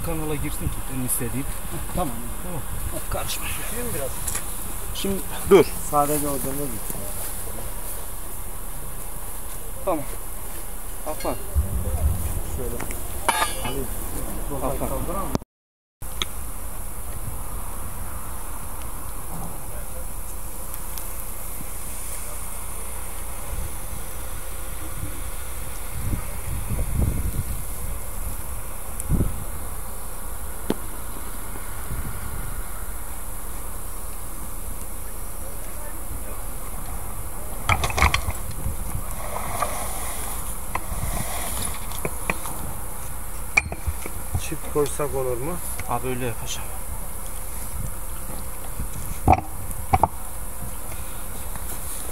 kanala girsin ki benim istediğim. Tamam. Tamam. Karışma. Şimdi biraz. Şimdi Dur. sadece odamda değil. Tamam. Afan. Şöyle. Afan. Çift koysak olur mu? Abi öyle yapacağım.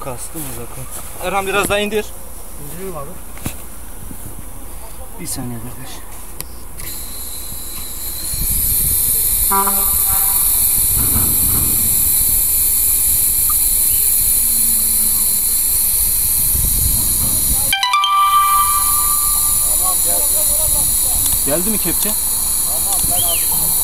Kastım zaten. Erhan biraz daha indir. İndiriyorum abi. Bir saniye kardeş. Geldi mi kepçe? Tamam ben aldım.